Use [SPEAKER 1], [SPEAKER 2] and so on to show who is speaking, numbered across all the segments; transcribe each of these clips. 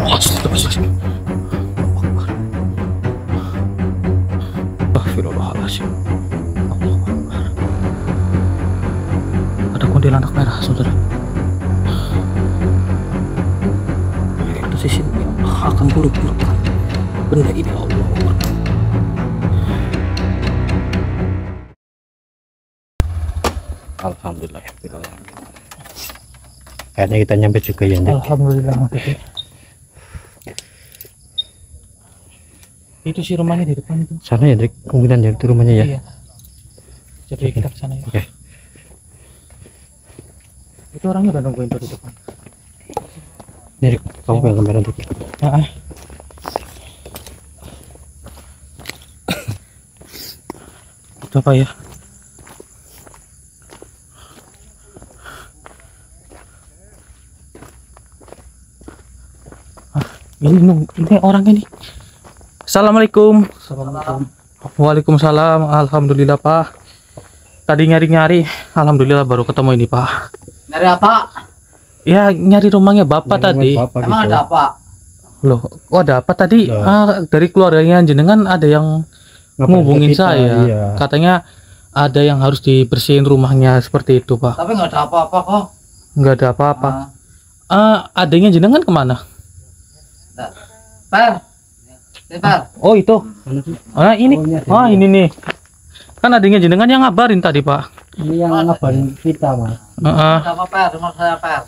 [SPEAKER 1] Astagfirullahaladzim. Astagfirullahaladzim. Allahu Akbar. Ada kuntilanak merah, saudara. Itu sisi akan buruk-burukkan benda ini, Allah Akbar. Alhamdulillah.
[SPEAKER 2] Kayaknya kita nyampe juga ya.
[SPEAKER 1] Alhamdulillah. Itu sih rumahnya di depan itu.
[SPEAKER 2] Sana ya, Drik. Kemungkinan ya itu rumahnya ya.
[SPEAKER 1] Iya. Jadi kita ke sana ya.
[SPEAKER 2] Oke.
[SPEAKER 1] Itu orangnya udah nungguin tuh di depan.
[SPEAKER 2] Nih, Drik, kamu pegang kamera, Drik.
[SPEAKER 1] Itu apa ya? Ini orangnya nih. Assalamualaikum.
[SPEAKER 2] Assalamualaikum.
[SPEAKER 1] Waalaikumsalam. Alhamdulillah Pak. Tadi nyari-nyari, alhamdulillah baru ketemu ini Pak.
[SPEAKER 3] Nyari apa?
[SPEAKER 1] Ya nyari rumahnya Bapak tadi.
[SPEAKER 3] Emang ada apa?
[SPEAKER 1] Loh, kok ada apa tadi? Dari keluarganya jenengan ada yang ngubungin saya.
[SPEAKER 2] Iya.
[SPEAKER 1] Katanya ada yang harus dibersihin rumahnya seperti itu Pak.
[SPEAKER 3] Tapi nggak ada apa-apa kok.
[SPEAKER 1] Nggak ada apa-apa. Adanya jenengan kemana?
[SPEAKER 3] Per. Ini Per.
[SPEAKER 1] Oh itu. Ini.
[SPEAKER 2] Oh,
[SPEAKER 1] Ini nih. Kan adanya jenengan yang ngabarin tadi Pak.
[SPEAKER 2] Ini yang ngabarin kita, Mas.
[SPEAKER 3] Ada apa Per? Rumah saya Per.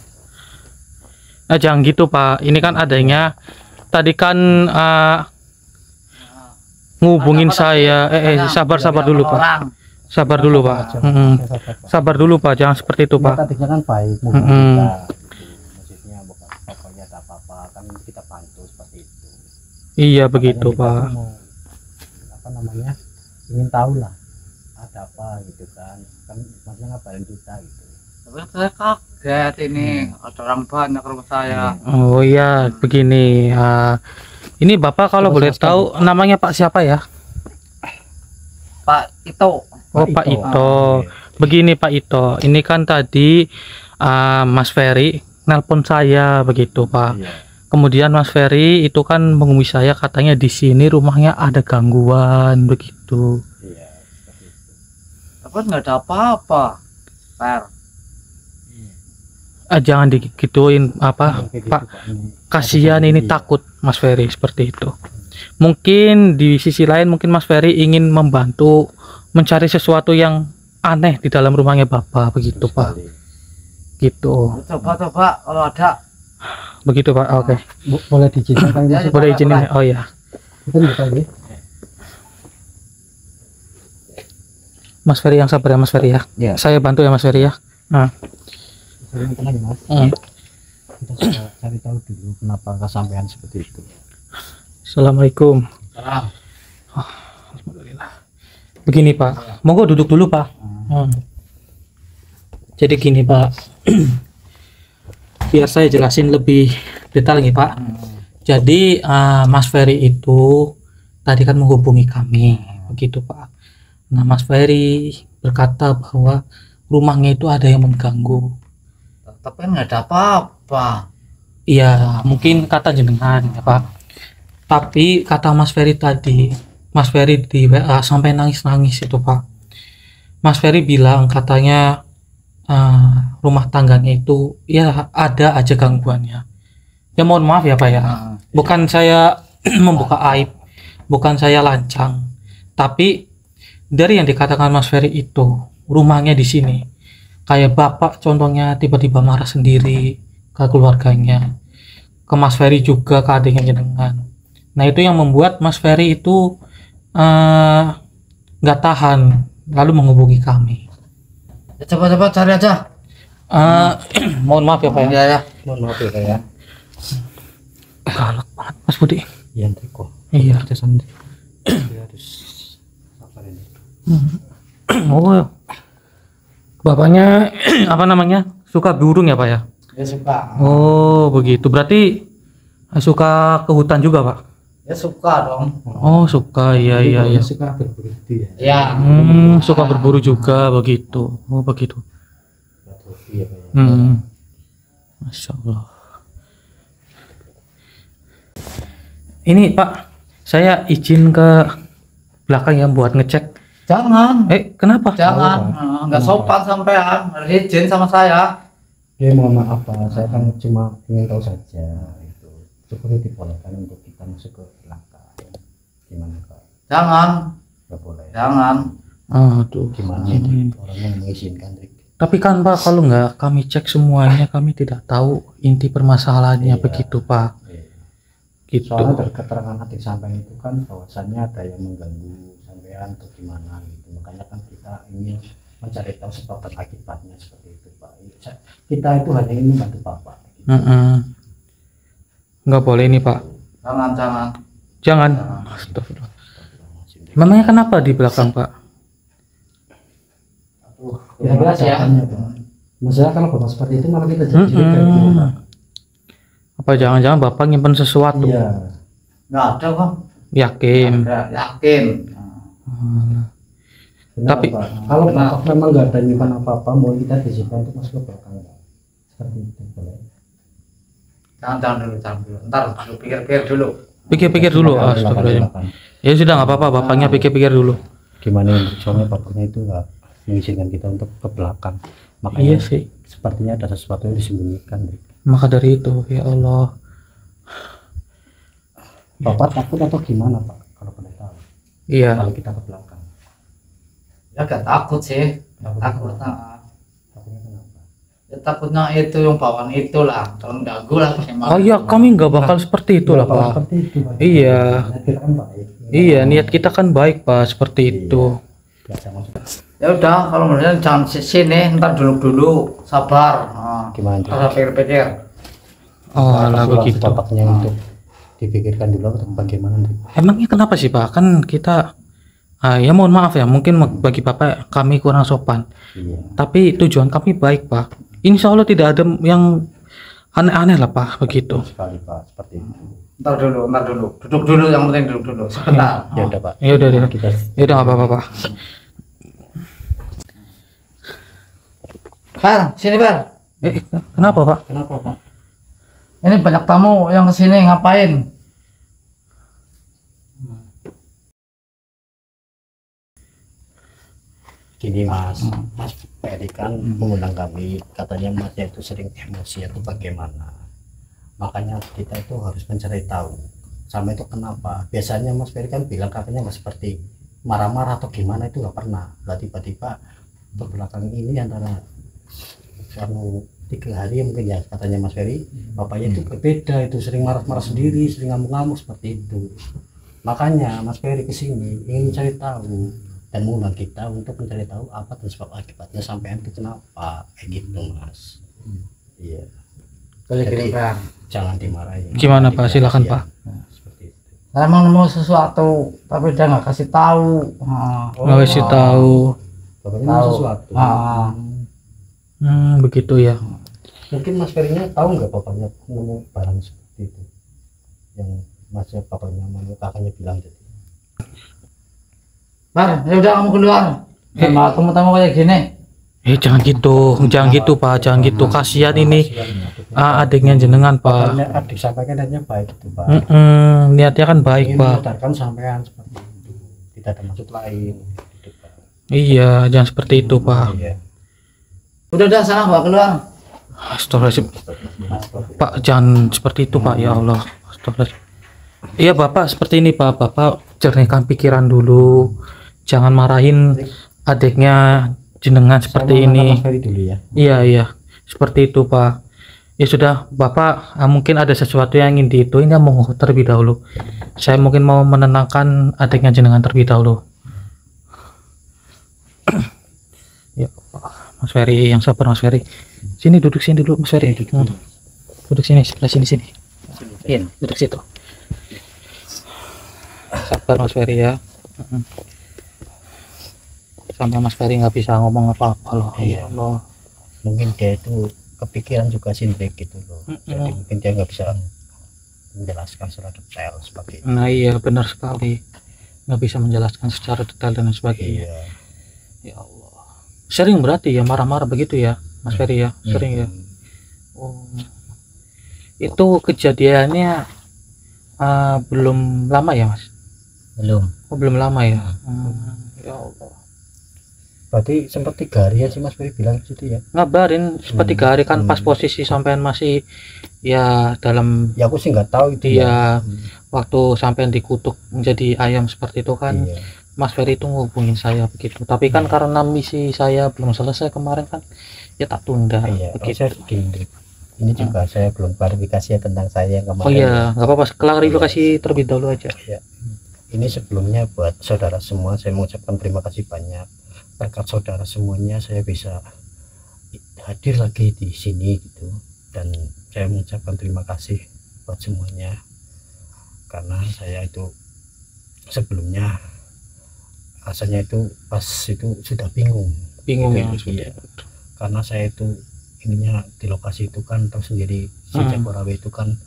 [SPEAKER 1] Jangan gitu Pak. Ini kan adanya tadi kan ngubungin saya. Sabar dulu Pak. Sabar dulu Pak. Sabar dulu Pak. Jangan seperti itu Pak.
[SPEAKER 2] Tadinya kan baik kita. Maksudnya bukan pokoknya ada apa-apa kan kita bantu seperti itu.
[SPEAKER 1] Iya begitu
[SPEAKER 2] Kita
[SPEAKER 1] Pak.
[SPEAKER 2] mau, apa namanya, ingin tahu lah ada apa gitu kan maksudnya ngabarin kita gitu.
[SPEAKER 3] Tapi saya kaget ini ada orang banyak rumah saya.
[SPEAKER 1] Oh iya begini. Ini Bapak kalau boleh tahu namanya Pak siapa ya?
[SPEAKER 3] Pak Ito.
[SPEAKER 1] Oh Pak Ito. Begini Pak Ito. Ini kan tadi Mas Ferry nelpon saya begitu Pak.
[SPEAKER 2] Iya.
[SPEAKER 1] Kemudian Mas Ferry itu kan menghubungi saya katanya di sini rumahnya ada gangguan begitu.
[SPEAKER 2] Iya, seperti itu.
[SPEAKER 3] Tapi nggak ada apa-apa Per.
[SPEAKER 1] Jangan digituin apa
[SPEAKER 2] Kayak gitu,
[SPEAKER 1] Pak.
[SPEAKER 2] Ini
[SPEAKER 1] Kasihan ini
[SPEAKER 2] iya.
[SPEAKER 1] takut Mas Ferry seperti itu. Mungkin di sisi lain mungkin Mas Ferry ingin membantu mencari sesuatu yang aneh di dalam rumahnya Bapak begitu Pak. Gitu.
[SPEAKER 3] Coba-coba kalau ada.
[SPEAKER 1] Begitu Pak. Oke.
[SPEAKER 2] Boleh diizinkan
[SPEAKER 3] Ya,
[SPEAKER 1] Boleh izinin. Oh ya.
[SPEAKER 2] kita bisa ya.
[SPEAKER 1] Mas Ferry yang sabar ya Mas Ferry ya.
[SPEAKER 2] Iya.
[SPEAKER 1] Saya bantu ya Mas Ferry ya.
[SPEAKER 2] Sering tenang ya, Mas. Kita coba cari tahu dulu kenapa kesampaian seperti itu.
[SPEAKER 1] Assalamualaikum.
[SPEAKER 3] Salam.
[SPEAKER 1] Alhamdulillah. Begini Pak. Monggo duduk dulu Pak. Jadi gini Pak. Biar saya jelasin lebih detail nih Pak. Jadi Mas Ferry itu tadi kan menghubungi kami begitu Pak. Nah Mas Ferry berkata bahwa rumahnya itu ada yang mengganggu.
[SPEAKER 3] Tapi nggak ada apa-apa.
[SPEAKER 1] Iya mungkin kata jenengan ya Pak. Tapi kata Mas Ferry tadi, Mas Ferry di WA sampai nangis-nangis itu Pak. Mas Ferry bilang katanya rumah tangganya itu ya ada aja gangguannya. Ya mohon maaf ya Pak ya. Bukan saya membuka aib, bukan saya lancang. Tapi dari yang dikatakan Mas Ferry itu, rumahnya di sini. Kayak Bapak contohnya tiba-tiba marah sendiri ke keluarganya. Ke Mas Ferry juga ke adiknya jenengan. Nah itu yang membuat Mas Ferry itu nggak tahan lalu menghubungi kami.
[SPEAKER 3] Ya, coba-coba cari aja.
[SPEAKER 1] Mohon maaf ya Pak ya.
[SPEAKER 3] Ya ya.
[SPEAKER 2] Mohon maaf ya, Kak, ya.
[SPEAKER 1] Galak banget Mas Budi.
[SPEAKER 2] Iya, Triko.
[SPEAKER 1] Iya.
[SPEAKER 2] Kita sendiri. Dia harus sabar ini.
[SPEAKER 1] Oh bapaknya apa namanya suka burung ya Pak ya?
[SPEAKER 3] Ya suka.
[SPEAKER 1] Oh begitu berarti suka ke hutan juga Pak?
[SPEAKER 3] Ya suka dong.
[SPEAKER 1] Oh suka iya.
[SPEAKER 2] Suka berburu itu ya.
[SPEAKER 3] Ya.
[SPEAKER 1] Suka berburu juga begitu. Oh begitu.
[SPEAKER 2] Iya, Pak, ya.
[SPEAKER 1] Masya Allah. Ini Pak, saya izin ke belakang ya buat ngecek.
[SPEAKER 3] Jangan,
[SPEAKER 1] Kenapa?
[SPEAKER 3] jangan. Nggak sopan sampean. Harus izin sama saya.
[SPEAKER 2] Ya mohon maaf Pak, saya kan cuma ingin tahu saja itu. Syukur dibolehkan untuk kita masuk ke belakang. Gimana Pak?
[SPEAKER 3] Jangan,
[SPEAKER 2] Nggak boleh.
[SPEAKER 3] jangan.
[SPEAKER 1] Aduh.
[SPEAKER 2] Gimana itu orang yang mengizinkan Rik?
[SPEAKER 1] Tapi kan Pak, kalau nggak kami cek semuanya, kami tidak tahu inti permasalahannya.
[SPEAKER 2] Iya.
[SPEAKER 1] Begitu Pak. Gitu.
[SPEAKER 2] Soalnya dari keterangan adik sampean itu kan bahwasannya ada yang mengganggu sampean atau gimana gitu. Makanya kan kita ingin mencari tahu sebab dan akibatnya seperti itu Pak. Kita itu hanya ingin membantu Bapak. Gitu.
[SPEAKER 1] Nggak boleh ini Pak.
[SPEAKER 3] Jangan, jangan.
[SPEAKER 1] Jangan. Astagfirullah. Memangnya kenapa di belakang Pak?
[SPEAKER 3] Kira-kira sih ya.
[SPEAKER 2] Masalah kalau Bapak seperti itu malah kita jadi curiga gitu Pak.
[SPEAKER 1] Apa jangan-jangan Bapak nyimpen sesuatu?
[SPEAKER 2] Iya.
[SPEAKER 3] Nggak ada kok.
[SPEAKER 1] Yakin.
[SPEAKER 3] Nggak ada, yakin.
[SPEAKER 2] Benar,
[SPEAKER 1] Tapi-
[SPEAKER 2] Pak. Kalau Bapak memang nggak ada nyimpan apa-apa, mau kita disimpan untuk masuk ke belakang Pak. Seperti itu boleh.
[SPEAKER 3] Jangan dulu, jangan dulu. Ntar dulu pikir-pikir dulu.
[SPEAKER 1] Pikir-pikir dulu.
[SPEAKER 2] Silakan,
[SPEAKER 1] Astagfirullahaladzim.
[SPEAKER 2] silakan.
[SPEAKER 1] Ya sudah nggak apa-apa, Bapaknya pikir-pikir dulu.
[SPEAKER 2] Gimana yang soalnya bapaknya itu nggak mengizinkan kita untuk ke belakang, makanya
[SPEAKER 1] Iya sih.
[SPEAKER 2] sepertinya ada sesuatu yang disembunyikan.
[SPEAKER 1] Maka dari itu, ya Allah.
[SPEAKER 2] Bapak takut atau gimana Pak kalau boleh tahu
[SPEAKER 1] Iya.
[SPEAKER 2] kalau kita ke belakang?
[SPEAKER 3] Ya gak takut sih.
[SPEAKER 2] Takut
[SPEAKER 3] Takut.
[SPEAKER 2] apa? Takutnya kenapa?
[SPEAKER 3] Ya takutnya itu yang bawaan itu lah. Jangan ganggu lah.
[SPEAKER 1] Oh iya, kami nggak bakal seperti itu lah
[SPEAKER 2] Bapak
[SPEAKER 1] Pak.
[SPEAKER 2] seperti itu Pak.
[SPEAKER 1] Iya.
[SPEAKER 2] Niat kita kan baik.
[SPEAKER 1] Iya, niat kita kan baik Pak, seperti itu.
[SPEAKER 2] Nggak ada maksud.
[SPEAKER 3] Ya udah, kalau menurut jangan sini, ntar dulu, sabar.
[SPEAKER 2] Gimana?
[SPEAKER 3] Ntar pikir-pikir.
[SPEAKER 1] Oh lah
[SPEAKER 2] Ulang
[SPEAKER 1] begitu.
[SPEAKER 2] bapaknya untuk dipikirkan dulu atau bagaimana Dik?
[SPEAKER 1] Emangnya kenapa sih Pak? Kan kita, ya mohon maaf ya, mungkin bagi Bapak kami kurang sopan.
[SPEAKER 2] Iya.
[SPEAKER 1] Tapi tujuan kami baik Pak. Insya Allah tidak ada yang aneh-aneh lah Pak, begitu.
[SPEAKER 2] Betul sekali Pak, seperti itu.
[SPEAKER 3] Ntar dulu. Duduk dulu, yang penting duduk dulu. Sebentar.
[SPEAKER 2] Ya udah Pak.
[SPEAKER 1] Ya udah deh.
[SPEAKER 2] Kita
[SPEAKER 1] Ya udah nggak apa-apa Pak.
[SPEAKER 3] Bar, sini Bar.
[SPEAKER 1] Kenapa Pak?
[SPEAKER 2] kenapa Pak?
[SPEAKER 3] Ini banyak tamu yang kesini ngapain?
[SPEAKER 2] Gini Mas Ferry kan mengundang kami, katanya Masnya itu sering emosi atau bagaimana. Makanya kita itu harus mencari tahu sama itu kenapa. Biasanya Mas Ferry kan bilang katanya nggak seperti marah-marah atau gimana, itu nggak pernah. Lah tiba-tiba berbelakang ini antara 3 hari mungkin ya katanya Mas Ferry, bapaknya itu berbeda, itu sering marah-marah sendiri, sering ngamuk-ngamuk seperti itu. Makanya Mas Ferry kesini ingin mencari tahu dan mengundang kita untuk mencari tahu apa dan sebab akibatnya sampai itu kenapa kayak gitu Mas. Iya. Jadi jangan dimarahin.
[SPEAKER 1] Gimana Pak? Silakan Pak.
[SPEAKER 2] Seperti itu.
[SPEAKER 3] Saya mau nemu sesuatu, tapi dia nggak kasih tahu.
[SPEAKER 1] Nggak kasih tahu.
[SPEAKER 2] Bapaknya
[SPEAKER 3] Tahu.
[SPEAKER 2] mau sesuatu.
[SPEAKER 1] Begitu ya.
[SPEAKER 2] Mungkin Mas Ferry-nya tahu nggak bapaknya nemu barang seperti itu yang Masnya bapaknya mau kakaknya bilang tadi.
[SPEAKER 3] Bar, ya udah kamu keluar. Sama tamu-tamu kayak gini.
[SPEAKER 1] Jangan gitu, jangan gitu Pak, jangan gitu. Kasihan ini adiknya jenengan Pak.
[SPEAKER 2] Bapaknya adik sampaikan niatnya baik itu Pak.
[SPEAKER 1] Niatnya kan baik
[SPEAKER 2] Ingin
[SPEAKER 1] Pak.
[SPEAKER 2] menyadarkan sampean seperti itu. Tidak ada maksud lain. Gitu, Pak.
[SPEAKER 1] Iya, jangan seperti itu Pak.
[SPEAKER 2] Iya.
[SPEAKER 3] Udah sana bawa keluar.
[SPEAKER 1] Astagfirullahaladzim. Pak, jangan seperti itu Pak, ya Allah. Astagfirullahaladzim. Iya Bapak, seperti ini Pak. Bapak jernihkan pikiran dulu. Jangan marahin adiknya jenengan seperti
[SPEAKER 2] Saya mau
[SPEAKER 1] ini.
[SPEAKER 2] nanya Mas Ferry dulu ya.
[SPEAKER 1] Iya, seperti itu Pak. Ya sudah, Bapak mungkin ada sesuatu yang ingin diituin ya, mau terlebih dahulu. Saya mungkin mau menenangkan adiknya jenengan terlebih dahulu. Ya, Mas Ferry, yang sabar Mas Ferry. Sini duduk sini dulu Mas Ferry. Duduk sini, sebelah sini sini. Iya, duduk situ. Sabar Mas Ferry ya. Sampai Mas Ferry nggak bisa ngomong apa-apa loh.
[SPEAKER 2] Iya.
[SPEAKER 1] Ya Allah.
[SPEAKER 2] Mungkin dia itu kepikiran juga sindrik gitu loh. Jadi mungkin dia nggak bisa menjelaskan secara detail seperti itu.
[SPEAKER 1] Nah iya benar sekali, nggak bisa menjelaskan secara detail dan sebagainya.
[SPEAKER 2] Iya.
[SPEAKER 1] Ya Allah, sering berarti ya marah-marah begitu ya Mas Ferry ya, sering ya. Oh, itu kejadiannya belum lama ya Mas?
[SPEAKER 3] Belum.
[SPEAKER 1] Oh belum lama ya. Ya Allah.
[SPEAKER 2] Berarti sempat 3 hari ya sih Mas Ferry bilang gitu ya.
[SPEAKER 1] Ngabarin sempat 3 hari kan pas posisi sampean masih ya dalam
[SPEAKER 2] Ya aku sih nggak tahu itu
[SPEAKER 1] dia waktu sampean dikutuk menjadi ayam seperti itu kan.
[SPEAKER 2] Iya.
[SPEAKER 1] Mas Ferry itu ngubungin saya begitu. Tapi kan karena misi saya belum selesai kemarin kan ya tak tunda
[SPEAKER 2] Iya,
[SPEAKER 1] begitu.
[SPEAKER 2] saya begini, ini juga saya belum klarifikasi ya tentang saya yang kemarin.
[SPEAKER 1] Oh iya, nggak apa-apa. Klarifikasi terlebih dahulu aja.
[SPEAKER 2] Ya. Ini sebelumnya buat saudara semua saya mengucapkan terima kasih banyak. Berkat saudara semuanya saya bisa hadir lagi di sini gitu, dan saya mengucapkan terima kasih buat semuanya, karena saya itu sebelumnya rasanya itu pas itu sudah bingung
[SPEAKER 1] Ya,
[SPEAKER 2] iya. Karena saya itu ininya di lokasi itu kan tahu sendiri, si Jagorawi itu kan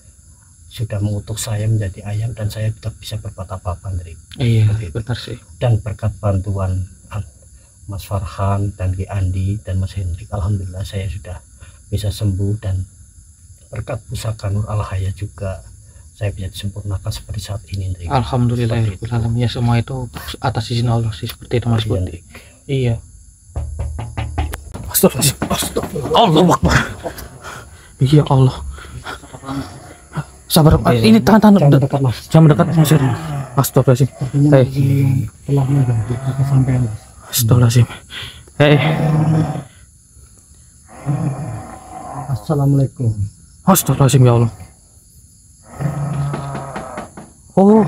[SPEAKER 2] sudah mengutuk saya menjadi ayam dan saya tidak bisa berbuat apa-apa dari
[SPEAKER 1] iya benar sih.
[SPEAKER 2] dan berkat bantuan Mas Farhan dan Ki Andi dan Mas Hendrik, alhamdulillah saya sudah bisa sembuh, dan berkat pusaka Nur Al-Haya juga saya bisa disempurnakan seperti saat ini, Hendrik.
[SPEAKER 1] Alhamdulillah ya semua itu atas izin Allah sih seperti itu Mas Budi. Iya. Astagfirullah. Allahu Akbar. Iya Allah. Sabar. Ini tahan.
[SPEAKER 2] Jangan dekat Mas.
[SPEAKER 1] Jangan mendekat Mas. Astagfirullahaladzim.
[SPEAKER 2] Telah mengganggu kesampaian Mas.
[SPEAKER 1] Astagfirullahaladzim.
[SPEAKER 2] Assalamualaikum.
[SPEAKER 1] Astagfirullahaladzim ya Allah. Oh,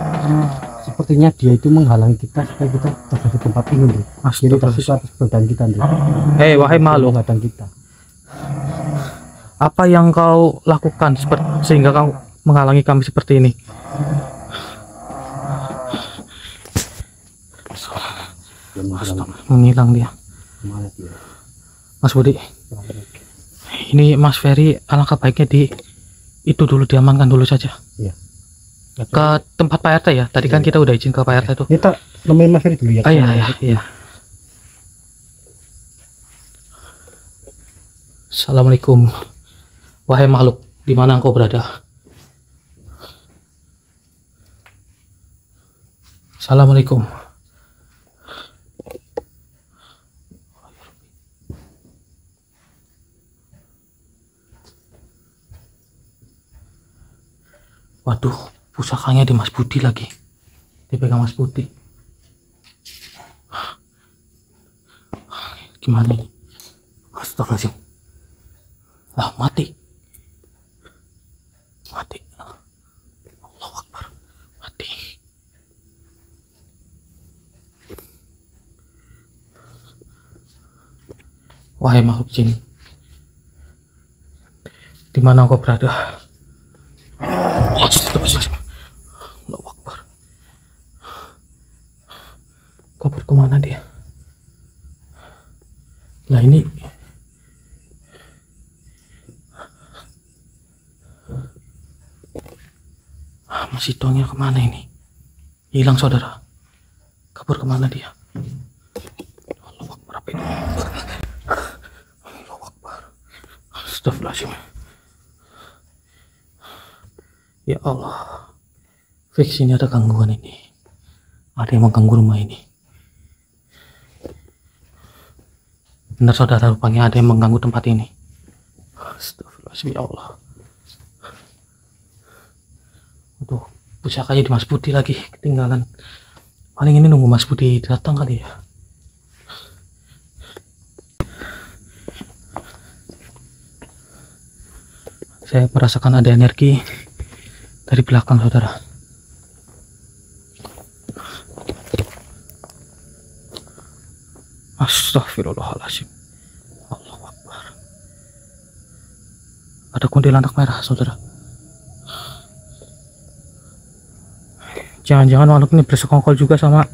[SPEAKER 2] Sepertinya dia itu menghalangi kita supaya kita berada di tempat ini, Hendrik. Jadi kasih atas badan kita, Hendrik.
[SPEAKER 1] wahai makhluk,
[SPEAKER 2] Badan kita.
[SPEAKER 1] apa yang kau lakukan sehingga kau menghalangi kami seperti ini? Menghilang dia.
[SPEAKER 2] Kemana dia?
[SPEAKER 1] Mas Budi, ini Mas Ferry alangkah baiknya itu dulu diamankan dulu saja.
[SPEAKER 2] Iya.
[SPEAKER 1] Ke tempat Pak RT ya. Tadi kan kita udah izin ke Pak RT itu.
[SPEAKER 2] Kita nemenin Mas Ferry dulu ya.
[SPEAKER 1] Iya. Assalamualaikum. Wahai makhluk, di mana engkau berada? Assalamualaikum. Waduh, pusakanya di Mas Budi lagi. Dipegang Mas Budi. Gimana ini? Astagfirullahaladzim. Lah, mati. Allahu Akbar. Mati. Wahai makhluk jin, di mana engkau berada? Allahu Akbar. Kabur kemana dia? Lah ini masih tongnya kemana ini? Hilang saudara. Kabur kemana dia? Allahu Akbar. Apa ini? Allahu Akbar. Astagfirullahaladzim. Ya Allah, fix ini ada gangguan ini. Ada yang mengganggu rumah ini. Benar saudara, rupanya ada yang mengganggu tempat ini. Astagfirullahaladzim, ya Allah. Aduh, pusakanya di Mas Budi lagi ketinggalan. Paling ini nunggu Mas Budi datang kali ya. Saya merasakan ada energi dari belakang saudara. Astagfirullahaladzim. Allahu Akbar. Ada kuntilanak merah saudara. Jangan-jangan makhluk ini bersekongkol juga sama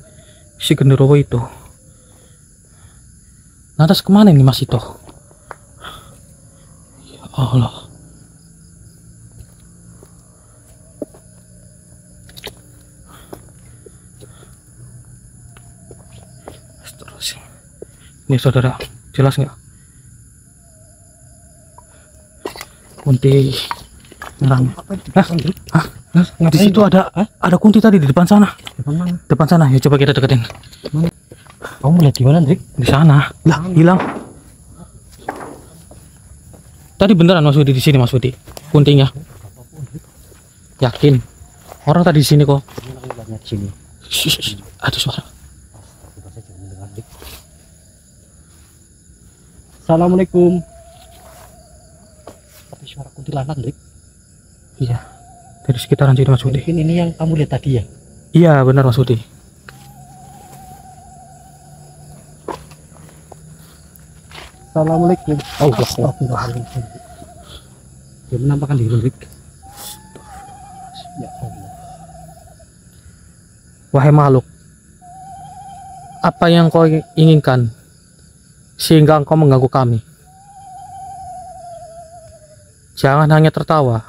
[SPEAKER 1] si genderuwo itu. Lantas kemana nih Mas Ito? Ya Allah. Ini saudara, jelas nggak? Kunti merah. Hah? Di situ ada kunti tadi di depan sana.
[SPEAKER 2] Depan mana?
[SPEAKER 1] Depan sana. Ya coba kita deketin.
[SPEAKER 2] Kamu melihat di mana, Drik?
[SPEAKER 1] Di sana. Lah, hilang. Tadi beneran Mas Budi di sini, Mas Budi. Kuntinya. Yakin. Orang tadi di sini kok.
[SPEAKER 2] Banyak di sini.
[SPEAKER 1] Shh, ada suara.
[SPEAKER 2] Assalamualaikum. Tapi suara kuntilanak, Drik.
[SPEAKER 1] Iya. Dari sekitaran sini Mas Budi.
[SPEAKER 2] Mungkin ini yang kamu lihat tadi ya?
[SPEAKER 1] Iya, benar Mas Budi.
[SPEAKER 2] Assalamualaikum.
[SPEAKER 1] Oh,
[SPEAKER 2] Astagfirullahaladzim. Dia menampakkan diri, Drik. Ya Allah.
[SPEAKER 1] Wahai makhluk, apa yang kau inginkan sehingga engkau mengganggu kami? Jangan hanya tertawa.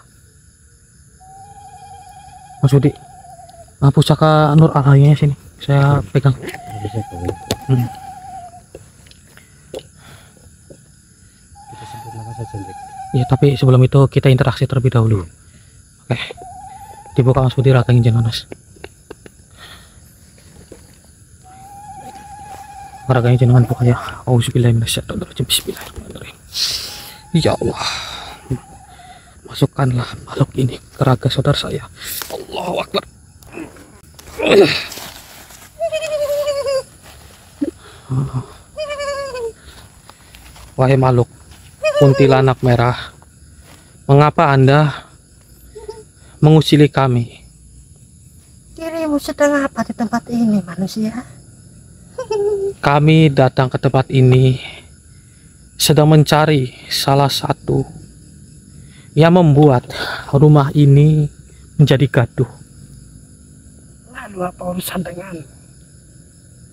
[SPEAKER 1] Mas Budi, pusaka Nur Al-Hayanya sini, saya pegang. Hmm.
[SPEAKER 2] Kita sempurnakan saja, Drik.
[SPEAKER 1] Ya, tapi sebelum itu kita interaksi terlebih dahulu. Oke, dibuka Mas Budi raga Injen Mas. Raganya jenengan pokoknya. Auzubillahiminasyaitonirrajim. Bismillahirrahmanirrahim. Ya Allah, masukkanlah makhluk ini ke raga saudara saya. Allahu Akbar. Wahai makhluk kuntilanak merah, mengapa Anda mengusili kami?
[SPEAKER 4] Dirimu sedang apa di tempat ini, manusia?
[SPEAKER 1] Kami datang ke tempat ini sedang mencari salah satu yang membuat rumah ini menjadi gaduh.
[SPEAKER 4] Lalu apa urusan dengan?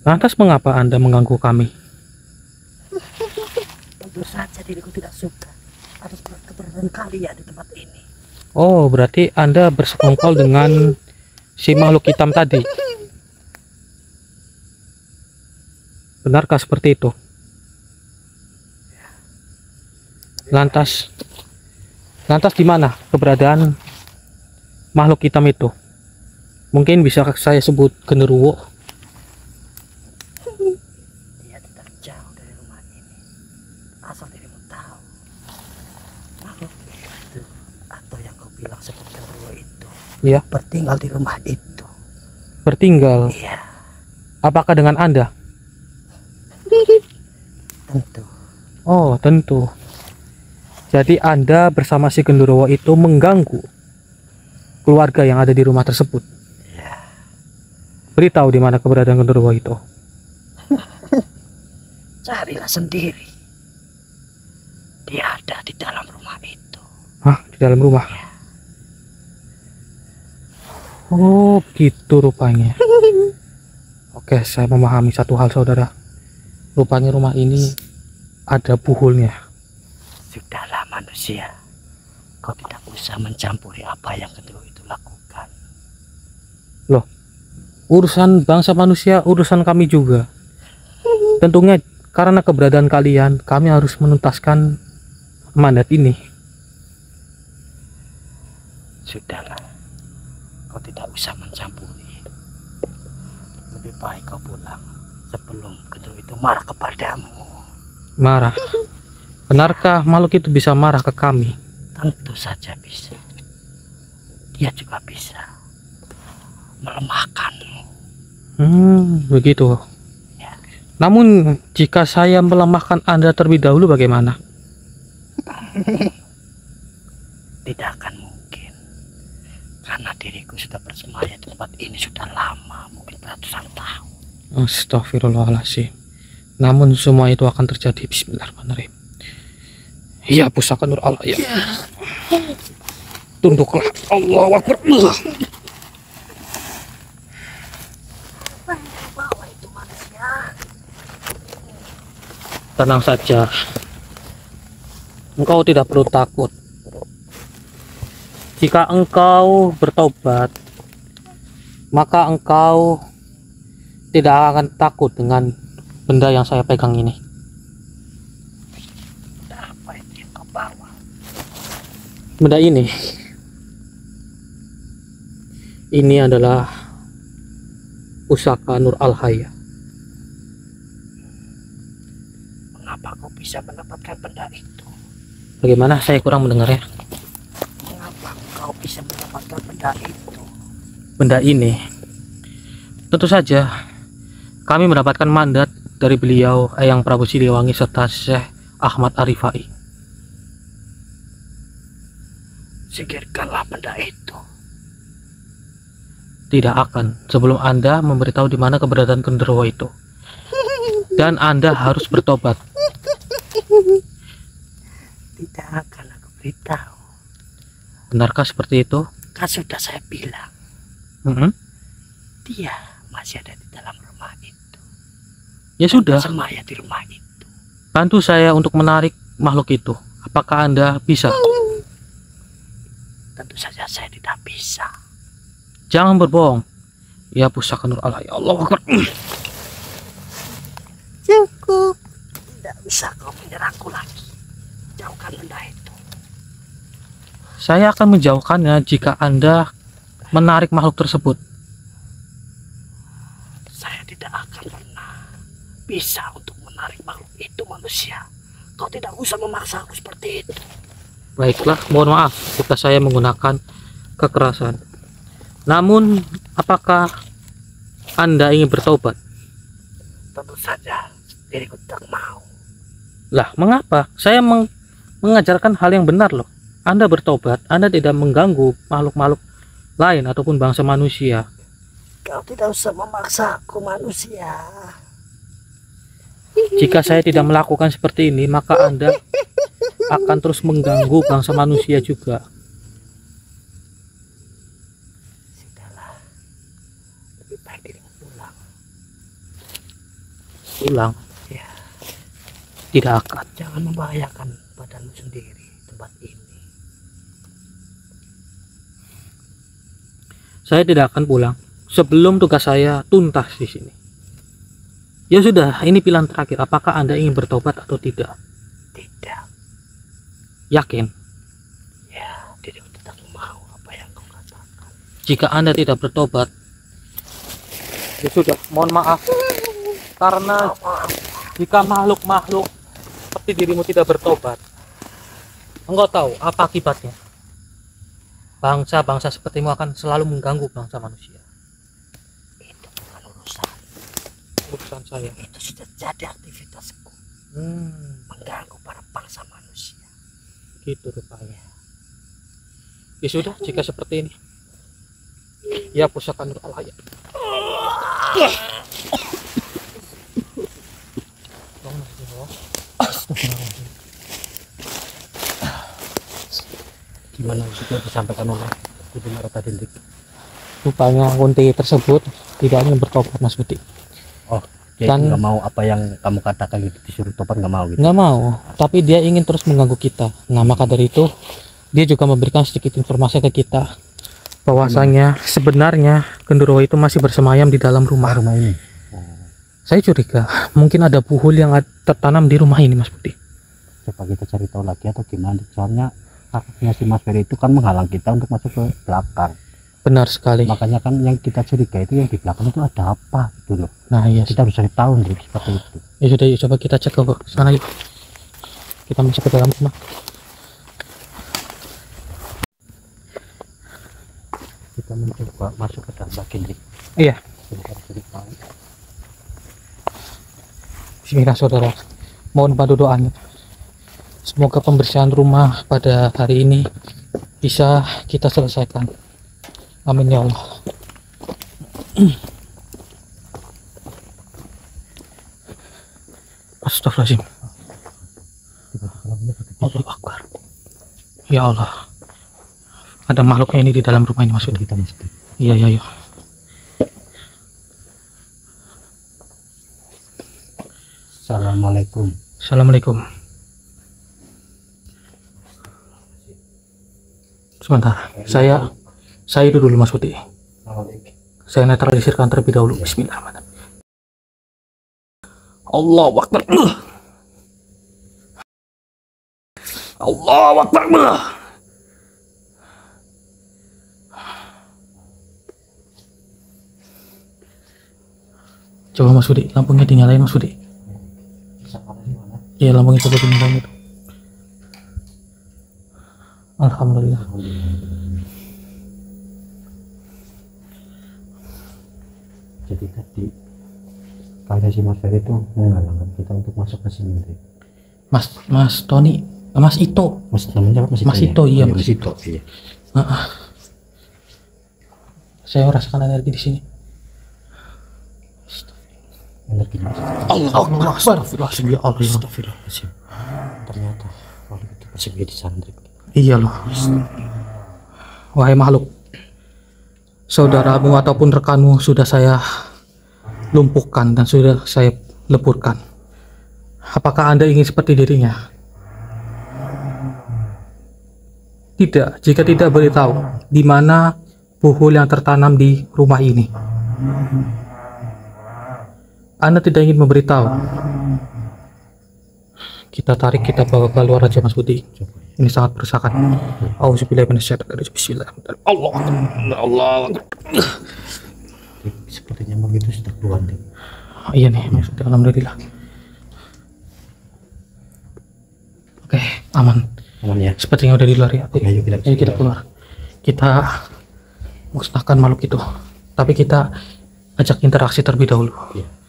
[SPEAKER 1] Lantas mengapa Anda mengganggu kami?
[SPEAKER 4] Tentu saja diriku tidak suka atas keberadaan kalian di tempat ini.
[SPEAKER 1] Oh, berarti Anda bersekongkol dengan si makhluk hitam tadi. Benarkah seperti itu? Lantas di mana keberadaan makhluk hitam itu? Mungkin bisa saya sebut genderuwo.
[SPEAKER 4] Dia tidak jauh dari rumah ini. Asal dirimu tahu, makhluk itu atau yang kau bilang seperti genderuwo itu,
[SPEAKER 1] Ya,
[SPEAKER 4] bertinggal di rumah itu.
[SPEAKER 1] bertinggal.
[SPEAKER 4] Iya,
[SPEAKER 1] Apakah dengan Anda?
[SPEAKER 4] tentu.
[SPEAKER 1] Oh, tentu. Jadi Anda bersama si genderuwo itu mengganggu keluarga yang ada di rumah tersebut.
[SPEAKER 4] Iya.
[SPEAKER 1] Beritahu di mana keberadaan genderuwo itu.
[SPEAKER 4] Carilah sendiri. Dia ada di dalam rumah itu.
[SPEAKER 1] Hah, di dalam rumah? Oh, gitu rupanya. Oke, saya memahami satu hal, saudara. Rupanya rumah ini ada buhulnya.
[SPEAKER 4] Sudahlah manusia, kau tidak usah mencampuri apa yang genderuwo itu lakukan.
[SPEAKER 1] Loh, urusan bangsa manusia, urusan kami juga. Tentunya karena keberadaan kalian, kami harus menuntaskan mandat ini.
[SPEAKER 4] Sudahlah, kau tidak usah mencampuri. Lebih baik kau pulang sebelum genderuwo itu marah kepadamu.
[SPEAKER 1] Marah? Benarkah makhluk itu bisa marah ke kami?
[SPEAKER 4] Tentu saja bisa. Dia juga bisa melemahkanmu.
[SPEAKER 1] Begitu.
[SPEAKER 4] Ya.
[SPEAKER 1] Namun jika saya melemahkan Anda terlebih dahulu bagaimana?
[SPEAKER 4] Tidak akan mungkin, karena diriku sudah bersemayam di tempat ini sudah lama, mungkin ratusan tahun.
[SPEAKER 1] Astagfirullahaladzim. Namun semua itu akan terjadi. Bismillahirrahmanirrahim. Iya, pusaka Nur Al-Hayat. Tunduklah. Allahu Akbar.
[SPEAKER 4] Bawa itu manusia.
[SPEAKER 1] Tenang saja. Engkau tidak perlu takut. Jika engkau bertobat, maka engkau tidak akan takut dengan benda yang saya pegang ini.
[SPEAKER 4] Benda apa itu yang kau bawa?
[SPEAKER 1] Benda ini, Ini adalah pusaka Nur Al-Haya.
[SPEAKER 4] Mengapa kau bisa mendapatkan benda itu?
[SPEAKER 1] Bagaimana? Saya kurang mendengarnya.
[SPEAKER 4] Mengapa kau bisa mendapatkan benda itu?
[SPEAKER 1] Benda ini, tentu saja kami mendapatkan mandat dari beliau Eyang Prabu Siliwangi serta Syekh Ahmad Arifai.
[SPEAKER 4] Singkirkanlah benda itu.
[SPEAKER 1] Tidak akan sebelum Anda memberitahu di mana keberadaan genderuwo itu. Dan Anda harus bertobat.
[SPEAKER 4] Tidak akan aku beritahu.
[SPEAKER 1] Benarkah seperti itu?
[SPEAKER 4] Kan sudah saya bilang, dia masih ada di dalam rumah itu.
[SPEAKER 1] Ya sudah,
[SPEAKER 4] Semaya di rumah itu.
[SPEAKER 1] bantu saya untuk menarik makhluk itu. Apakah Anda bisa?
[SPEAKER 4] Tentu saja saya tidak bisa.
[SPEAKER 1] Jangan berbohong. Ya pusaka Nur Al-Haya. Allahu Akbar.
[SPEAKER 4] Cukup. Tidak bisa kau menyerangku lagi. Jauhkan benda itu.
[SPEAKER 1] Saya akan menjauhkannya jika Anda menarik makhluk tersebut.
[SPEAKER 4] Saya tidak akan pernah bisa untuk menarik makhluk itu, manusia. Kau tidak usah memaksa aku seperti itu.
[SPEAKER 1] Baiklah, mohon maaf jika saya menggunakan kekerasan. Namun, apakah Anda ingin bertobat?
[SPEAKER 4] Tentu saja diriku tidak mau.
[SPEAKER 1] Lah, mengapa? Saya mengajarkan hal yang benar loh. Anda bertobat, Anda tidak mengganggu makhluk-makhluk lain ataupun bangsa manusia.
[SPEAKER 4] Kau tidak usah memaksa aku, manusia.
[SPEAKER 1] Jika saya tidak melakukan seperti ini, maka Anda akan terus mengganggu bangsa manusia juga.
[SPEAKER 4] Sudahlah. Lebih baik dirimu pulang.
[SPEAKER 1] Pulang?
[SPEAKER 4] Ya,
[SPEAKER 1] Tidak akan.
[SPEAKER 4] jangan membahayakan badanmu sendiri tempat ini.
[SPEAKER 1] Saya tidak akan pulang sebelum tugas saya tuntas di sini. Ya sudah, ini pilihan terakhir. Apakah Anda ingin bertobat atau tidak?
[SPEAKER 4] Tidak.
[SPEAKER 1] Yakin?
[SPEAKER 4] Ya, diriku tidak mau apa yang kau katakan.
[SPEAKER 1] Jika Anda tidak bertobat, ya sudah, mohon maaf. Karena jika makhluk-makhluk seperti dirimu tidak bertobat, engkau tahu apa akibatnya? Bangsa-bangsa sepertimu akan selalu mengganggu bangsa manusia.
[SPEAKER 4] Itu bukan urusan.
[SPEAKER 1] Urusan saya.
[SPEAKER 4] Itu sudah jadi aktivitasku. Mengganggu para bangsa manusia.
[SPEAKER 1] Gitu rupanya. Ya sudah, jika seperti ini, ya pusaka Nur Al-Haya.
[SPEAKER 2] Gimana sudah disampaikan oleh Ibu Narota Dindik?
[SPEAKER 1] Rupanya kunti tersebut tidak ingin bertobat, Mas Budi.
[SPEAKER 2] Oh, dia
[SPEAKER 1] Dan-
[SPEAKER 2] nggak mau apa yang kamu katakan gitu, disuruh tobat nggak mau gitu.
[SPEAKER 1] Nggak mau, tapi dia ingin terus mengganggu kita. Nah, maka dari itu dia juga memberikan sedikit informasi ke kita bahwasanya sebenarnya genderuwo itu masih bersemayam di dalam rumah.
[SPEAKER 2] Rumah ini.
[SPEAKER 1] Saya curiga mungkin ada buhul yang tertanam di rumah ini, Mas Budi.
[SPEAKER 2] Coba kita cari tahu lagi atau gimana? Soalnya kakinya si Mas Ferry itu kan menghalang kita untuk masuk ke belakang.
[SPEAKER 1] Benar sekali.
[SPEAKER 2] Makanya kan yang kita curiga itu yang di belakang itu ada apa gitu loh.
[SPEAKER 1] Nah, iya.
[SPEAKER 2] Kita harus cari tahu nih seperti itu.
[SPEAKER 1] Ya sudah, yuk coba kita cek ke sana yuk. Kita masuk ke dalam rumah.
[SPEAKER 2] Kita mencoba masuk ke dalam bagian ini.
[SPEAKER 1] Iya.
[SPEAKER 2] Kita harus cari tahu.
[SPEAKER 1] Bismillah saudara. Mohon bantu doanya. Semoga pembersihan rumah pada hari ini bisa kita selesaikan. Amin ya Allah. Astagfirullahaladzim. Allahu Akbar. Ya Allah. Ada makhluknya ini di dalam rumah ini, maksudnya.
[SPEAKER 2] Kita mesti.
[SPEAKER 1] Iya, iya, iya.
[SPEAKER 2] Assalamualaikum.
[SPEAKER 1] Assalamualaikum. Sebentar, saya itu dulu, Mas Putih. Saya netralisirkan terlebih dahulu. Bismillahirrahmanirrahim. Allahu Akbar. Allahu Akbar. Coba Mas Budi, lampunya dinyalain Mas Budi. Iya, lampunya coba dinyalain itu. Alhamdulillah.
[SPEAKER 2] Jadi tadi kayak si Mas Ferry itu menghalangi kita untuk masuk ke sini.
[SPEAKER 1] Mas Tony, Mas Ito.
[SPEAKER 2] Mas namanya apa?
[SPEAKER 1] Mas Ito, iya,
[SPEAKER 2] Mas Ito. Iya.
[SPEAKER 1] Saya merasakan energi di sini.
[SPEAKER 2] Energi Mas.
[SPEAKER 1] Allah Akbar. Astagfirullahaladzim, ya Allah.
[SPEAKER 2] Astagfirullahaladzim. Ternyata kalau itu persegi di santri.
[SPEAKER 1] Iya loh. Wahai makhluk, saudaramu ataupun rekanmu sudah saya lumpuhkan dan sudah saya leburkan. Apakah Anda ingin seperti dirinya? Tidak, jika tidak beritahu di mana buhul yang tertanam di rumah ini. Anda tidak ingin memberitahu. Kita tarik, kita bawa keluar aja Mas Budi. Ini sangat meresahkan. Auzubillahiminasyaitonirrajim. Bismillahirrahmanirrahim. Allah.
[SPEAKER 2] Sepertinya begitu sudah keluar nih.
[SPEAKER 1] Iya nih, sudah, alhamdulillah. Oke, aman.
[SPEAKER 2] Aman ya.
[SPEAKER 1] Sepertinya udah di luar ya.
[SPEAKER 2] Ayo
[SPEAKER 1] Kita keluar. Kita musnahkan makhluk itu. Tapi kita ajak interaksi terlebih dahulu.
[SPEAKER 2] Iya.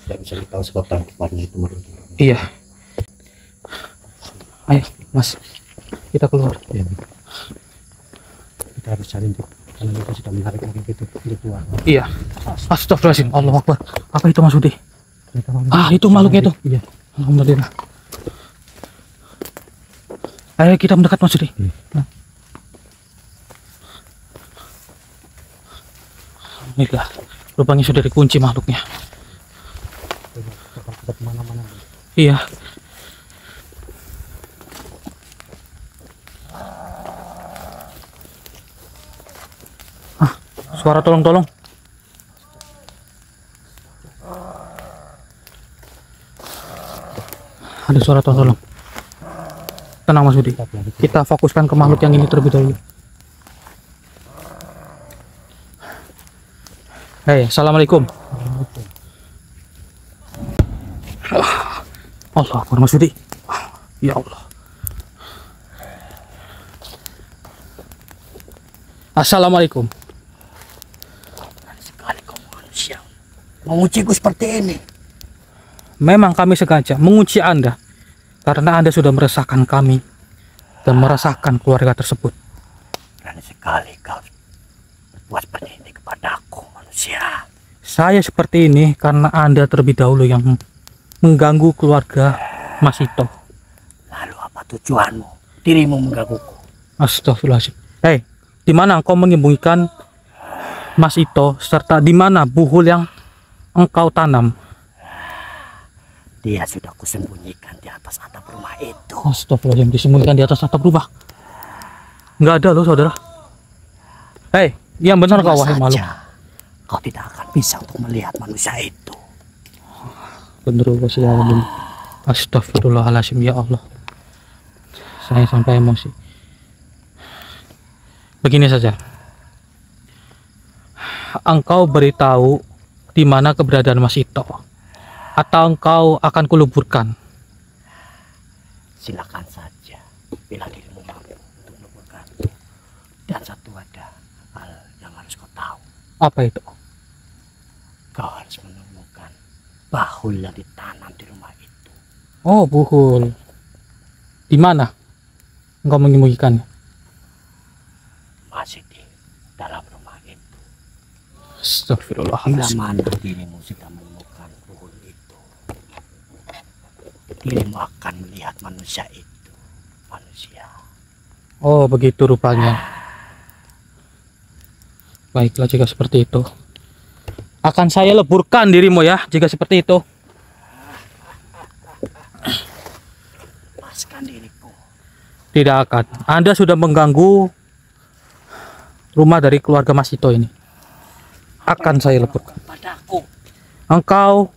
[SPEAKER 2] Tidak bisa tahu sebab tangkapannya itu makhluk.
[SPEAKER 1] Iya. Ayo, Mas. Kita keluar.
[SPEAKER 2] Ya. Kita harus cari karena kita sudah menarik makhluk itu keluar.
[SPEAKER 1] Iya. Astagfirullahaladzim. Allahu Akbar. Apa itu Mas Budi? Itu makhluknya itu.
[SPEAKER 2] Iya.
[SPEAKER 1] Alhamdulillah. Ayo kita mendekat Mas Budi. Alhamdulillah. Rupanya sudah dikunci makhluknya.
[SPEAKER 2] Kemana-mana.
[SPEAKER 1] Iya. Suara tolong. Ada suara tolong. Tenang Mas Budi. Kita fokuskan ke makhluk yang ini terlebih dahulu. Hei, assalamualaikum. Allah Akbar Mas Budi. Ya Allah. Assalamualaikum.
[SPEAKER 4] Sekali kau manusia mengunciku seperti ini.
[SPEAKER 1] Memang kami sengaja mengunci Anda karena Anda sudah meresahkan kami dan meresahkan keluarga tersebut.
[SPEAKER 4] Berani sekali kau berbuat seperti ini kepadaku, manusia.
[SPEAKER 1] Saya seperti ini karena Anda terlebih dahulu yang mengganggu keluarga Mas Ito.
[SPEAKER 4] Lalu apa tujuanmu? Dirimu menggangguku.
[SPEAKER 1] Astagfirullahaladzim. Hei, di mana engkau menyembunyikan Mas Ito serta di mana buhul yang engkau tanam?
[SPEAKER 4] Dia sudah kusembunyikan di atas atap rumah itu.
[SPEAKER 1] Astagfirullahaladzim, disembunyikan di atas atap rumah. Nggak ada loh saudara. Hei, yang benar kau wahai makhluk.
[SPEAKER 4] Kau tidak akan bisa untuk melihat manusia itu.
[SPEAKER 1] Astagfirullahaladzim, ya Allah. Saya sampai emosi. Begini saja. Engkau beritahu di mana keberadaan Mas Ito, atau engkau akan kuluburkan?
[SPEAKER 4] Silakan saja bila dirimu mampu untuk melakukan. Dan satu ada hal yang harus kau tahu.
[SPEAKER 1] Apa itu?
[SPEAKER 4] Kau harus menemukan bahul yang ditanam di rumah itu.
[SPEAKER 1] Oh, buhul. Di mana engkau menyembunyikannya?
[SPEAKER 4] Masih di dalam rumah itu. Bila
[SPEAKER 1] Astagfirullahaladzim.
[SPEAKER 4] mana dirimu sudah menemukan buhul itu, dirimu akan melihat manusia itu. Manusia.
[SPEAKER 1] Oh, begitu rupanya. Baiklah jika seperti itu. Akan saya leburkan dirimu ya jika seperti itu.
[SPEAKER 4] Lepaskan diriku.
[SPEAKER 1] Tidak akan. Anda sudah mengganggu rumah dari keluarga Mas Ito ini. Akan saya leburkan.
[SPEAKER 4] Padaku.
[SPEAKER 1] Engkau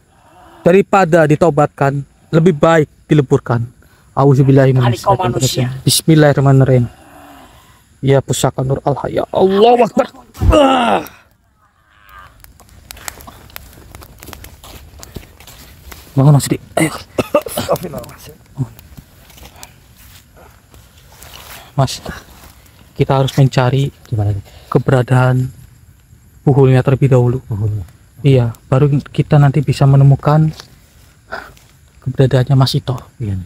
[SPEAKER 1] daripada ditobatkan lebih baik dileburkan. Auzubillahiminasyaitonirrajim. Bismillahirrahmanirrahim. Ya pusaka Nur Al-Haya. Allahu Akbar. Bangun Mas Dik. Ayo. Mas, kita harus mencari
[SPEAKER 2] Gimana nih?
[SPEAKER 1] keberadaan Puhulnya terlebih dahulu.
[SPEAKER 2] Pohonnya.
[SPEAKER 1] Iya, baru kita nanti bisa menemukan keberadaannya Mas Ito.
[SPEAKER 2] Iya.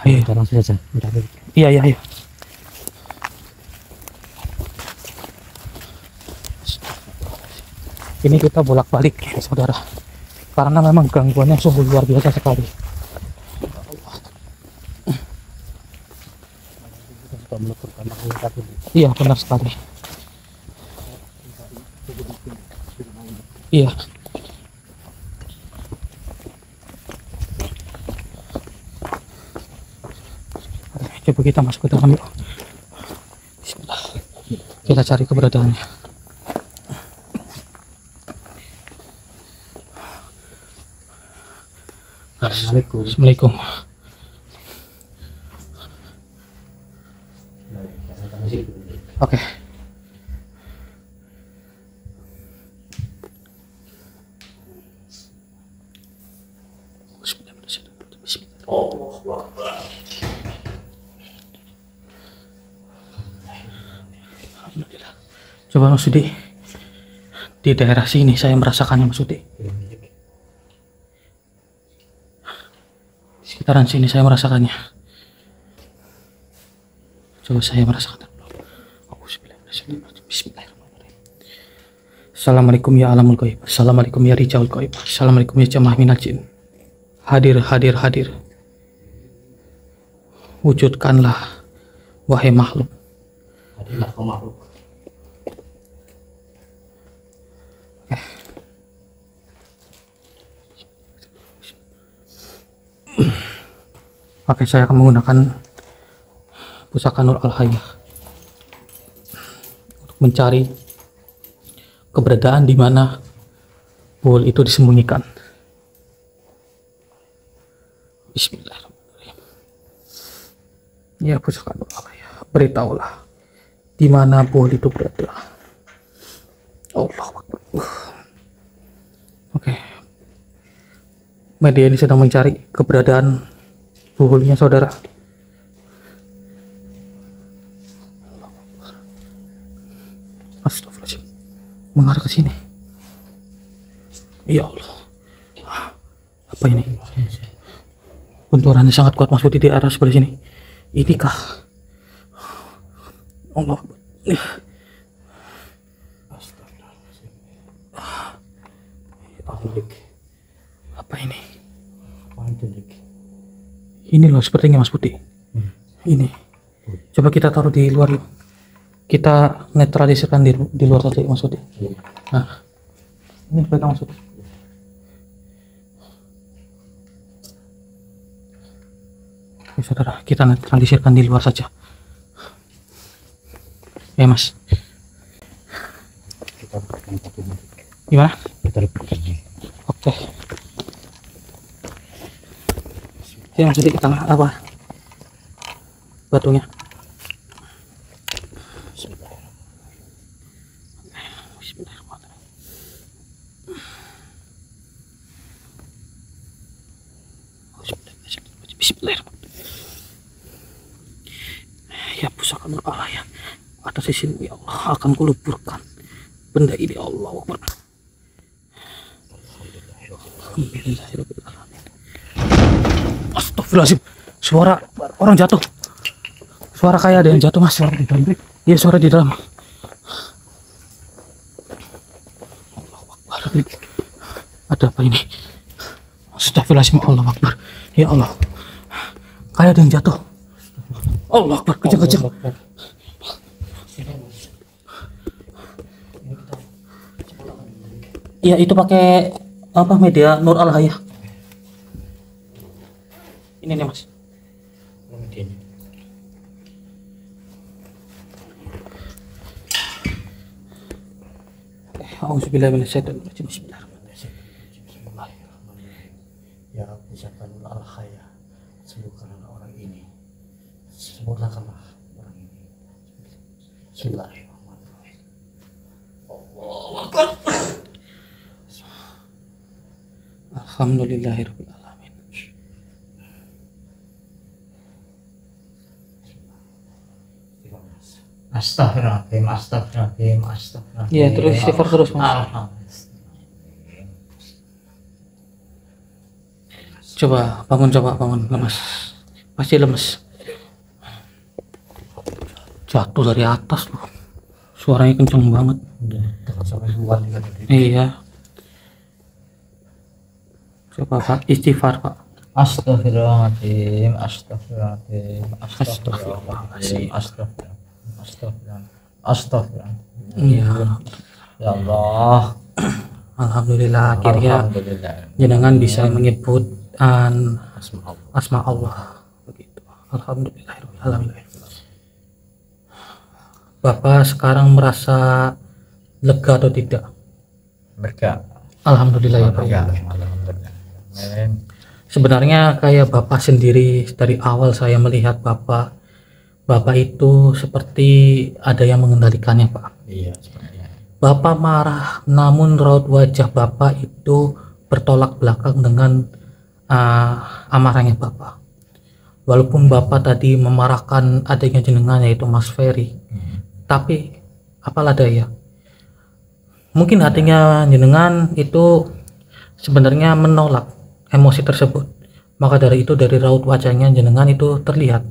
[SPEAKER 1] Ayo.
[SPEAKER 2] Kita langsung saja mencari.
[SPEAKER 1] Iya, iya, ayo. Ini kita bolak-balik ya, saudara. Karena memang gangguannya sungguh luar biasa sekali.
[SPEAKER 2] Kita menuturkan makhluk tadi.
[SPEAKER 1] Iya, benar sekali. Iya. Coba kita masuk ke dalam yuk. Bismillah. Kita cari keberadaannya.
[SPEAKER 2] Assalamualaikum.
[SPEAKER 1] Assalamualaikum. Oke. Alhamdulillah. Coba Mas Sudi, di daerah sini saya merasakannya Mas Sudi. Di sekitaran sini saya merasakannya. Coba saya merasakan. Bismillahirrahmanirrahim. Assalamualaikum ya alamul ghaib. Assalamualaikum ya rijaul ghaib. Assalamualaikum ya jamaah minal jin. Hadir, hadir, hadir. Wujudkanlah wahai makhluk.
[SPEAKER 2] Hadirlah kau makhluk.
[SPEAKER 1] Oke, saya akan menggunakan pusaka Nur Al-Hayah untuk mencari keberadaan di mana Puhul itu disembunyikan. Bismillahirrahmanirrahim. Ya pusaka Nur Al-Hayah, beritahulah di mana Puhul itu berada. Allah Akbar. Oke. Media ini sedang mencari keberadaan Puhulnya saudara. Astagfirullahaladzim. Mengarah ke sini. Ya Allah. Apa ini? Benturannya sangat kuat Mas Budi di arah sebelah sini. Inikah? Allah. Apa ini? Ini loh sepertinya Mas Budi. Ini. Coba kita taruh di luar yuk. Kita netralisirkan di luar saja Mas Budi. Nah. Ini pegang Mas Budi. Oke, saudara, kita netralisirkan di luar saja. Ya Mas.
[SPEAKER 2] Kita lakukan satu menit.
[SPEAKER 1] Gimana?
[SPEAKER 2] Kita lakukan ini.
[SPEAKER 1] Oke. Ya Mas Budi, kita apa? Batunya. Bismillahirrahmanirrahim. Ya pusaka Nur Al-Hayah, atas izin ya Allah akan kuluburkan benda ini. Allah Akbar. Alhamdulillahirrahmanirrahim. Astagfirullahaladzim, suara orang jatuh. Suara kayak ada yang jatuh Mas. Suara di dalam. Iya, suara di dalam. Allah Akbar. Ada apa ini? Astagfirullahaladzim. Allah Akbar. Ya Allah, kayak ada yang jatuh. Allah Akbar, kejang-kejang. Iya, itu pakai apa, media Nur Al-Hayah. Ini nih Mas. Auzubillahi minasyaitonir rajim. Bismillahirrahmanirrahim.
[SPEAKER 2] Ya Rabbi, siapkan Al-Hayah, sembuhkanlah orang ini, sembuhkanlah orang ini. Bismillahirrahmanirrahim. Allahu Akbar.
[SPEAKER 1] Alhamdulillahirabbil alamin.
[SPEAKER 3] Astagfirullahaladzim, astagfirullahaladzim, astagfirullahaladzim.
[SPEAKER 1] Iya, terus istighfar terus, Mas.
[SPEAKER 3] Alhamdulillah.
[SPEAKER 1] Coba bangun, lemes. Pasti lemes. Jatuh dari atas loh. Suaranya kenceng banget.
[SPEAKER 2] sampai buat juga tadi.
[SPEAKER 1] Iya. Coba Pak, istighfar Pak.
[SPEAKER 3] Astagfirullahaladzim, astagfirullahaladzim, astagfirullahaladzim, astagfirullahaladzim, astagfirullahaladzim.
[SPEAKER 1] Iya.
[SPEAKER 3] Ya Allah.
[SPEAKER 1] Alhamdulillah akhirnya
[SPEAKER 3] Alhamdulillah.
[SPEAKER 1] jenengan bisa menyebut
[SPEAKER 2] Asma Allah.
[SPEAKER 1] asma Allah begitu. Alhamdulillah. Bapak sekarang merasa lega atau tidak?
[SPEAKER 3] Lega.
[SPEAKER 1] Alhamdulillah ya Pak.
[SPEAKER 3] Lega. Alhamdulillah. Amin.
[SPEAKER 1] Sebenarnya kayak Bapak sendiri dari awal saya melihat Bapak itu seperti ada yang mengendalikannya Pak.
[SPEAKER 2] Iya, sepertinya.
[SPEAKER 1] Bapak marah, namun raut wajah Bapak itu bertolak belakang dengan amarahnya Bapak. Walaupun Bapak tadi memarahkan adanya jenengan yaitu Mas Ferry, tapi apalah daya. Mungkin hatinya jenengan itu sebenarnya menolak emosi tersebut. Maka dari itu dari raut wajahnya jenengan itu terlihat.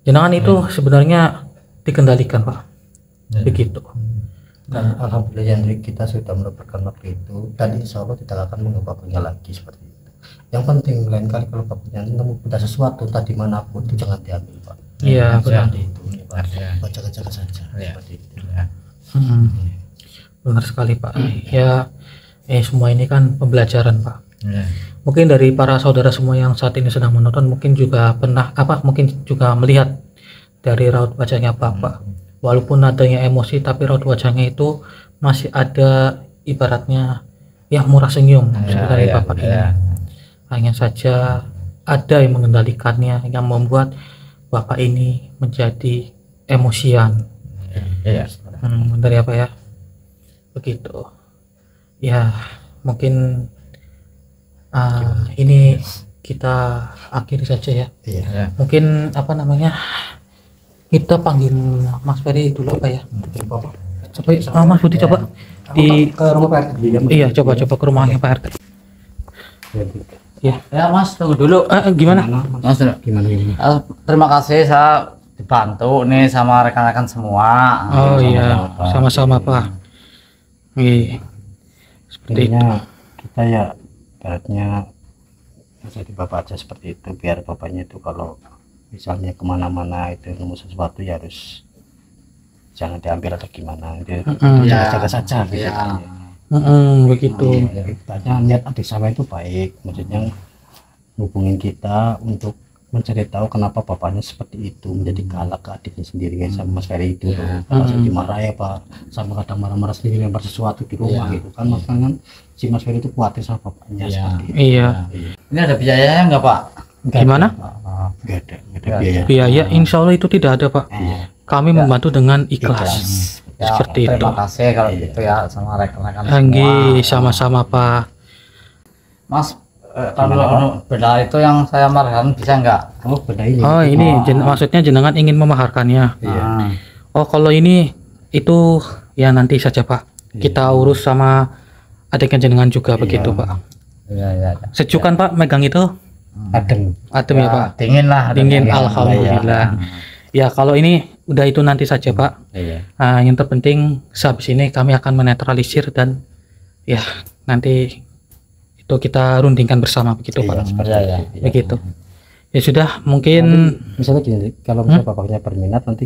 [SPEAKER 1] Jenengan itu sebenarnya dikendalikan Pak. Begitu.
[SPEAKER 2] Dan alhamdulillah yang kita sudah mendapatkan waktu itu, dan insya Allah tidak akan menggabungnya lagi seperti itu. Yang penting lain kali kalau bapaknya nemu benda sesuatu tadi manapun itu jangan diambil Pak.
[SPEAKER 1] Iya benar.
[SPEAKER 2] Seperti itu ya, Pak.
[SPEAKER 3] Ya.
[SPEAKER 2] Baca-baca saja.
[SPEAKER 3] Ya.
[SPEAKER 2] Seperti itu.
[SPEAKER 3] Ya.
[SPEAKER 1] Benar sekali Pak. Ya, semua ini kan pembelajaran Pak.
[SPEAKER 3] Ya.
[SPEAKER 1] Mungkin dari para saudara semua yang saat ini sedang menonton mungkin juga pernah mungkin juga melihat dari raut wajahnya Bapak. Walaupun adanya emosi tapi raut wajahnya itu masih ada ibaratnya ya murah senyum sebenarnya Bapak ini. Hanya saja ada yang mengendalikannya yang membuat Bapak ini menjadi emosian.
[SPEAKER 3] Iya.
[SPEAKER 1] Benar ya Pak ya? Begitu. Ya, mungkin ini kita akhiri saja ya.
[SPEAKER 2] Iya.
[SPEAKER 3] Ya.
[SPEAKER 1] Mungkin kita panggil Mas Ferry dulu Pak ya.
[SPEAKER 2] Bapak.
[SPEAKER 1] Coba Mas Budi coba di
[SPEAKER 2] Ke rumah Pak RT.
[SPEAKER 1] iya coba ke rumahnya Pak RT. Ya.
[SPEAKER 3] Ya Mas, tunggu dulu.
[SPEAKER 1] Gimana?
[SPEAKER 3] Mas,
[SPEAKER 2] Gimana?
[SPEAKER 3] terima kasih saya dibantu nih sama rekan-rekan semua.
[SPEAKER 1] Oh iya, sama-sama Pak. Iya. Seperti itu.
[SPEAKER 2] Intinya kita ya ibaratnya jadi bapak aja seperti itu, biar bapaknya itu kalau misalnya kemana-mana itu nemu sesuatu ya harus jangan diambil atau gimana itu jaga saja gitu.
[SPEAKER 3] Ya.
[SPEAKER 1] Begitu.
[SPEAKER 2] Tanya niat adik sama itu baik, maksudnya hubungin kita untuk mencari tahu kenapa bapaknya seperti itu menjadi galak ke adiknya sendiri ya, sama Mas Ferry itu langsung dimarah ya Pak, sama kadang marah-marah sendiri lempar sesuatu di rumah gitu kan, makanya si Mas Ferry itu khawatir sama bapaknya seperti itu.
[SPEAKER 1] Iya.
[SPEAKER 3] Ini ada biayanya nggak Pak?
[SPEAKER 1] Gimana?
[SPEAKER 2] Nggak ada biaya.
[SPEAKER 1] Biaya insya Allah itu tidak ada Pak. Kami membantu dengan ikhlas.
[SPEAKER 3] Ya,
[SPEAKER 1] Seperti itu.
[SPEAKER 3] terima kasih kalau gitu ya sama rekan-rekan
[SPEAKER 1] Anggi sama-sama Pak.
[SPEAKER 3] Mas, kalau benda itu yang saya marahkan bisa nggak?
[SPEAKER 2] Oh benda ini.
[SPEAKER 1] Oh ini maksudnya jenengan ingin memaharkannya.
[SPEAKER 2] Iya.
[SPEAKER 1] Oh kalau ini itu ya nanti saja Pak. Kita urus sama adiknya jenengan juga begitu Pak.
[SPEAKER 3] Iya, iya.
[SPEAKER 1] Sejuk kan Pak megang itu?
[SPEAKER 2] Adem.
[SPEAKER 1] Adem ya Pak.
[SPEAKER 3] Dingin lah.
[SPEAKER 1] Dingin alhamdulillah. Ya kalau ini udah itu nanti saja Pak.
[SPEAKER 2] Iya.
[SPEAKER 1] Yang terpenting sehabis ini kami akan menetralisir dan ya nanti itu kita rundingkan bersama begitu Pak.
[SPEAKER 3] Iya.
[SPEAKER 1] Begitu. Ya sudah mungkin
[SPEAKER 2] Misalnya gini, kalau misalnya bapaknya berminat nanti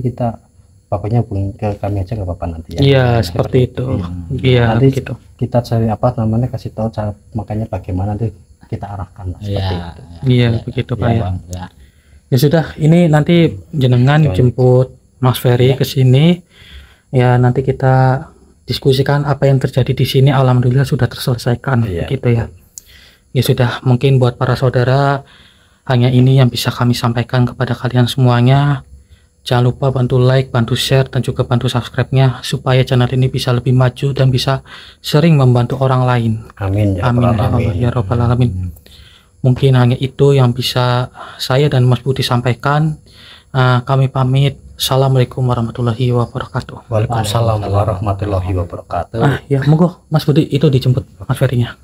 [SPEAKER 2] bapaknya hubungin ke kami aja nggak apa-apa nanti ya.
[SPEAKER 1] iya seperti itu. Iya
[SPEAKER 2] Nanti
[SPEAKER 1] begitu.
[SPEAKER 2] kita cari kasih tahu cara makanya bagaimana nanti kita arahkan lah, seperti itu.
[SPEAKER 1] Iya begitu Pak ya. Ya sudah ini nanti jenengan jemput Mas Ferry ke sini. Ya nanti kita diskusikan apa yang terjadi di sini. Alhamdulillah sudah terselesaikan gitu ya. Ya sudah mungkin buat para saudara hanya ini yang bisa kami sampaikan kepada kalian semuanya. Jangan lupa bantu like, bantu share, dan juga bantu subscribe-nya supaya channel ini bisa lebih maju dan bisa sering membantu orang lain.
[SPEAKER 2] Amin ya
[SPEAKER 1] Amin
[SPEAKER 2] rabbal alamin.
[SPEAKER 1] ya robbal alamin. Mungkin hanya itu yang bisa saya dan Mas Budi sampaikan. Kami pamit. Assalamualaikum warahmatullahi wabarakatuh.
[SPEAKER 2] Waalaikumsalam warahmatullahi wabarakatuh.
[SPEAKER 1] Ya monggo Mas Budi itu dijemput Mas Ferry-nya.